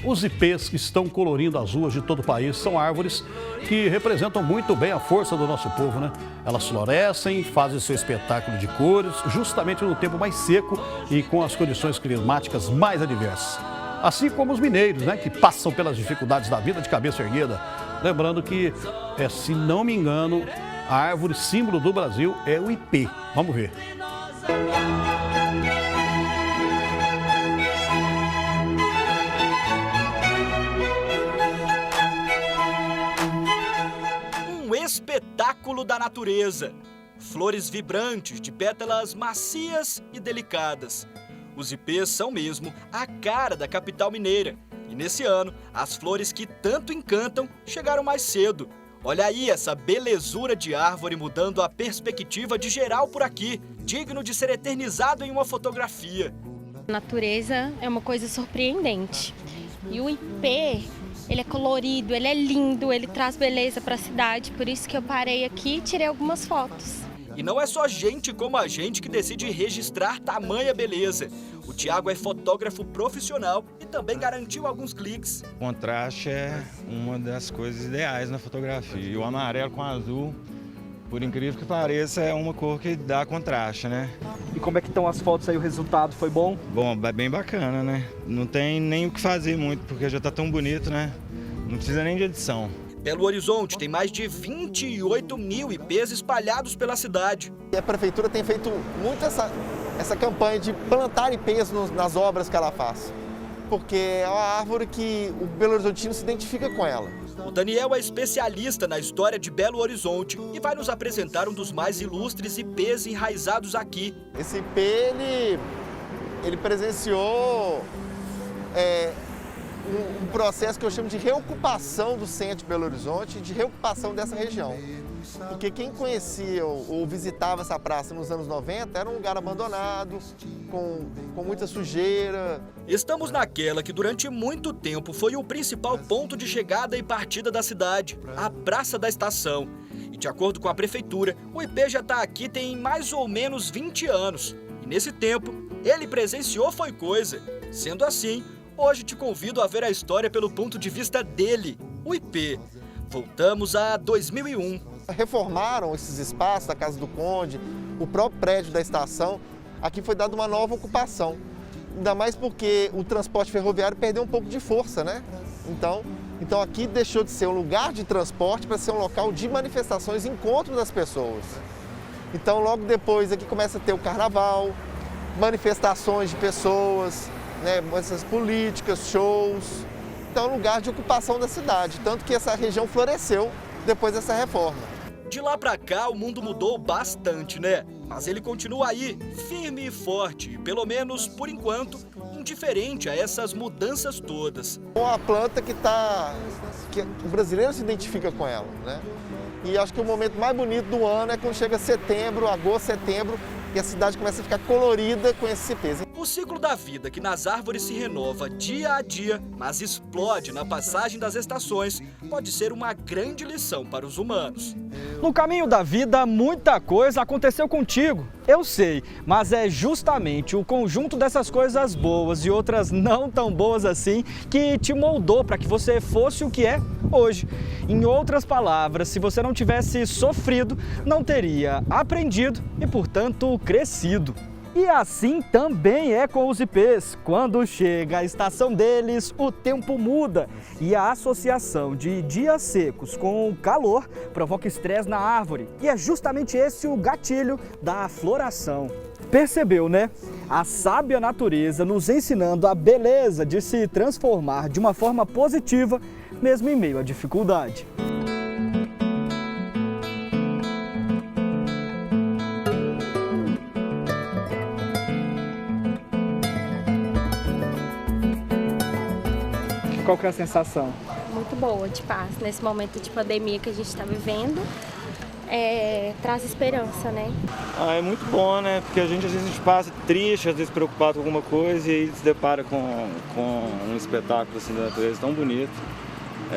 Os ipês que estão colorindo as ruas de todo o país são árvores que representam muito bem a força do nosso povo, né? Elas florescem, fazem seu espetáculo de cores, justamente no tempo mais seco e com as condições climáticas mais adversas. Assim como os mineiros, né, que passam pelas dificuldades da vida de cabeça erguida. Lembrando que, se não me engano, a árvore símbolo do Brasil é o ipê. Vamos ver. Um espetáculo da natureza. Flores vibrantes de pétalas macias e delicadas. Os ipês são mesmo a cara da capital mineira. E nesse ano, as flores que tanto encantam chegaram mais cedo. Olha aí essa belezura de árvore mudando a perspectiva de geral por aqui, digno de ser eternizado em uma fotografia. A natureza é uma coisa surpreendente. E o ipê, ele é colorido, ele é lindo, ele traz beleza para a cidade. Por isso que eu parei aqui e tirei algumas fotos. E não é só gente como a gente que decide registrar tamanha beleza. O Thiago é fotógrafo profissional e também garantiu alguns cliques. O contraste é uma das coisas ideais na fotografia. E o amarelo com o azul, por incrível que pareça, é uma cor que dá contraste, né? E como é que estão as fotos aí? O resultado foi bom? Bom, é bem bacana, né? Não tem nem o que fazer muito, porque já tá tão bonito, né? Não precisa nem de edição. Belo Horizonte tem mais de 28 mil ipês espalhados pela cidade. E a prefeitura tem feito muito essa campanha de plantar ipês nas obras que ela faz. Porque é uma árvore que o Belo Horizontino se identifica com ela. O Daniel é especialista na história de Belo Horizonte e vai nos apresentar um dos mais ilustres ipês enraizados aqui. Esse ipê, ele presenciou um processo que eu chamo de reocupação do centro de Belo Horizonte, de reocupação dessa região. Porque quem conhecia ou visitava essa praça nos anos 90 era um lugar abandonado, com muita sujeira. Estamos naquela que durante muito tempo foi o principal ponto de chegada e partida da cidade, a Praça da Estação. E de acordo com a prefeitura, o ipê já está aqui tem mais ou menos 20 anos. E nesse tempo, ele presenciou foi coisa. Sendo assim, hoje te convido a ver a história pelo ponto de vista dele, o ipê. Voltamos a 2001. Reformaram esses espaços da Casa do Conde, o próprio prédio da estação. Aqui foi dada uma nova ocupação. Ainda mais porque o transporte ferroviário perdeu um pouco de força, né? Então aqui deixou de ser um lugar de transporte para ser um local de manifestações, encontro das pessoas. Então logo depois aqui começa a ter o carnaval, manifestações de pessoas, né, essas políticas, shows. Então é um lugar de ocupação da cidade, tanto que essa região floresceu depois dessa reforma. De lá pra cá o mundo mudou bastante, né? Mas ele continua aí, firme e forte, e pelo menos por enquanto, indiferente a essas mudanças todas. Uma planta que o brasileiro se identifica com ela, né? E acho que o momento mais bonito do ano é quando chega setembro, agosto, setembro, e a cidade começa a ficar colorida com esses ipês. O ciclo da vida que nas árvores se renova dia a dia, mas explode na passagem das estações, pode ser uma grande lição para os humanos. No caminho da vida, muita coisa aconteceu contigo. Eu sei, mas é justamente o conjunto dessas coisas boas e outras não tão boas assim que te moldou para que você fosse o que é hoje. Em outras palavras, se você não tivesse sofrido, não teria aprendido e, portanto, crescido. E assim também é com os ipês. Quando chega a estação deles, o tempo muda. E a associação de dias secos com o calor provoca estresse na árvore. E é justamente esse o gatilho da floração. Percebeu, né? A sábia natureza nos ensinando a beleza de se transformar de uma forma positiva, mesmo em meio à dificuldade. Qual que é a sensação? Muito boa de paz. Nesse momento de pandemia que a gente está vivendo, traz esperança, né? É muito bom, né? Porque a gente às vezes passa triste, às vezes preocupado com alguma coisa e aí se depara com um espetáculo assim da natureza tão bonito.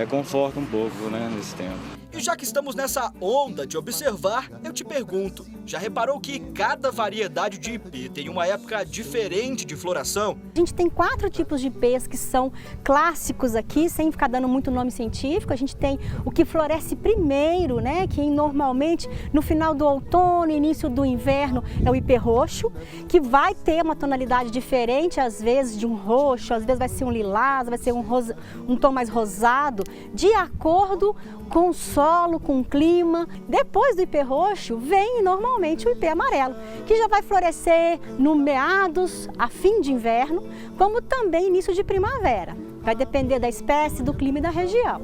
Conforta um pouco, né, nesse tempo. E já que estamos nessa onda de observar, eu te pergunto, já reparou que cada variedade de ipê tem uma época diferente de floração? A gente tem 4 tipos de ipês que são clássicos aqui, sem ficar dando muito nome científico. A gente tem o que floresce primeiro, né, que normalmente no final do outono, início do inverno, é o ipê roxo, que vai ter uma tonalidade diferente, às vezes de um roxo, às vezes vai ser um lilás, vai ser um tom mais rosado, de acordo com o solo, com o clima. Depois do ipê roxo, vem normalmente o ipê amarelo, que já vai florescer no meados, a fim de inverno, como também início de primavera. Vai depender da espécie, do clima e da região.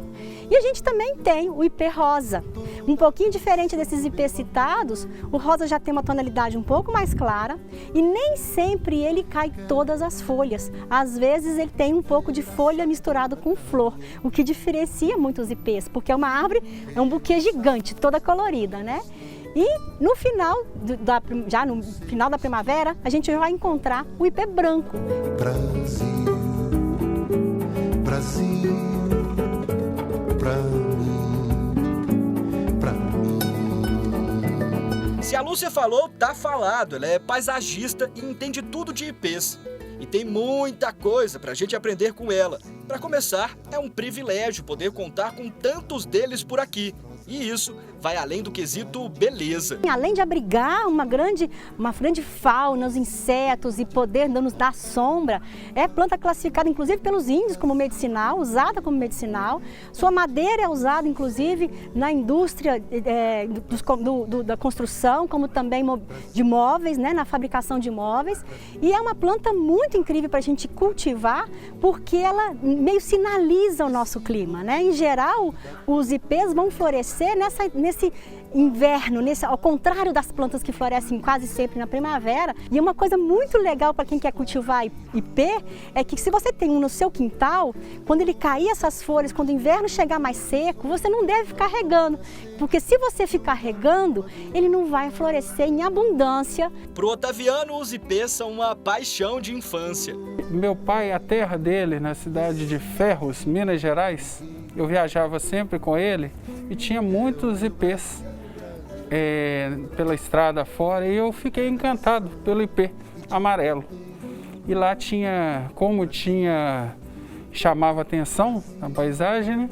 E a gente também tem o ipê rosa. Um pouquinho diferente desses ipês citados, o rosa já tem uma tonalidade um pouco mais clara e nem sempre ele cai todas as folhas. Às vezes ele tem um pouco de folha misturado com flor, o que diferencia muito os ipês, porque é uma árvore, é um buquê gigante, toda colorida, né? E no final, já no final da primavera, a gente vai encontrar o ipê branco. Brasil, Brasil, pra mim. Se a Lúcia falou, tá falado. Ela é paisagista e entende tudo de ipês. E tem muita coisa pra gente aprender com ela. Para começar, é um privilégio poder contar com tantos deles por aqui. E isso vai além do quesito beleza. Além de abrigar uma grande fauna, os insetos e poder nos dar sombra, é planta classificada inclusive pelos índios como medicinal, usada como medicinal. Sua madeira é usada inclusive na indústria da construção, como também de móveis, né, na fabricação de móveis. E é uma planta muito incrível para a gente cultivar, porque ela meio sinaliza o nosso clima, né? Em geral, os ipês vão florescer nesse inverno, ao contrário das plantas que florescem quase sempre na primavera. E uma coisa muito legal para quem quer cultivar ipê é que se você tem um no seu quintal, quando ele cair essas folhas, quando o inverno chegar mais seco, você não deve ficar regando, porque se você ficar regando, ele não vai florescer em abundância. Pro Otaviano, os ipês são uma paixão de infância. Meu pai, a terra dele, na cidade de Ferros, Minas Gerais, eu viajava sempre com ele e tinha muitos ipês pela estrada fora e eu fiquei encantado pelo ipê amarelo. E lá chamava atenção na paisagem, né?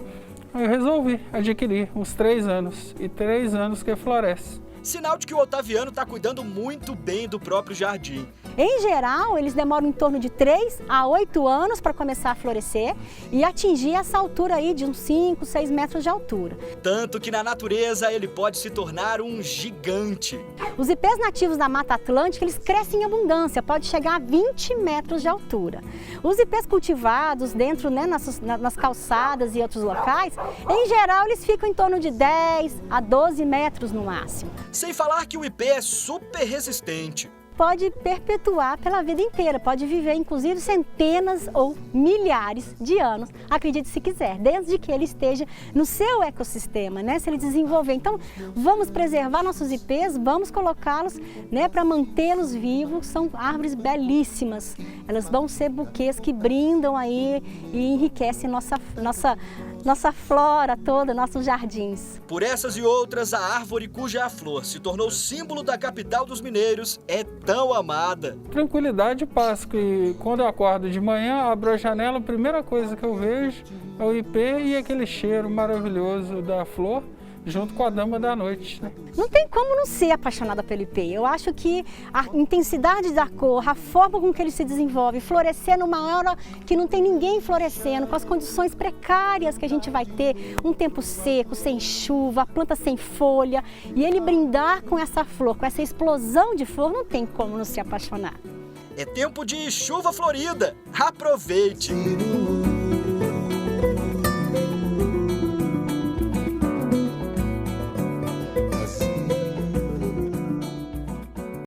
Eu resolvi adquirir uns 3 anos, e 3 anos que floresce. Sinal de que o Otaviano está cuidando muito bem do próprio jardim. Em geral, eles demoram em torno de 3 a 8 anos para começar a florescer e atingir essa altura aí de uns 5, 6 metros de altura. Tanto que na natureza ele pode se tornar um gigante. Os ipês nativos da Mata Atlântica, eles crescem em abundância, pode chegar a 20 metros de altura. Os ipês cultivados dentro, né, nas calçadas e outros locais, em geral eles ficam em torno de 10 a 12 metros no máximo. Sem falar que o ipê é super resistente. Pode perpetuar pela vida inteira, pode viver inclusive centenas ou milhares de anos, acredite se quiser, desde que ele esteja no seu ecossistema, né? Se ele desenvolver. Então, vamos preservar nossos ipês, vamos colocá-los, né, para mantê-los vivos. São árvores belíssimas, elas vão ser buquês que brindam aí e enriquecem nossa flora toda, nossos jardins. Por essas e outras, a árvore cuja flor se tornou símbolo da capital dos mineiros é tão amada. Tranquilidade e paz, que quando eu acordo de manhã, abro a janela, a primeira coisa que eu vejo é o ipê e aquele cheiro maravilhoso da flor, junto com a dama da noite, né? Não tem como não ser apaixonada pelo ipê. Eu acho que a intensidade da cor, a forma com que ele se desenvolve, florescer numa hora que não tem ninguém florescendo, com as condições precárias que a gente vai ter, um tempo seco, sem chuva, a planta sem folha, e ele brindar com essa flor, com essa explosão de flor, não tem como não se apaixonar. É tempo de chuva florida. Aproveite!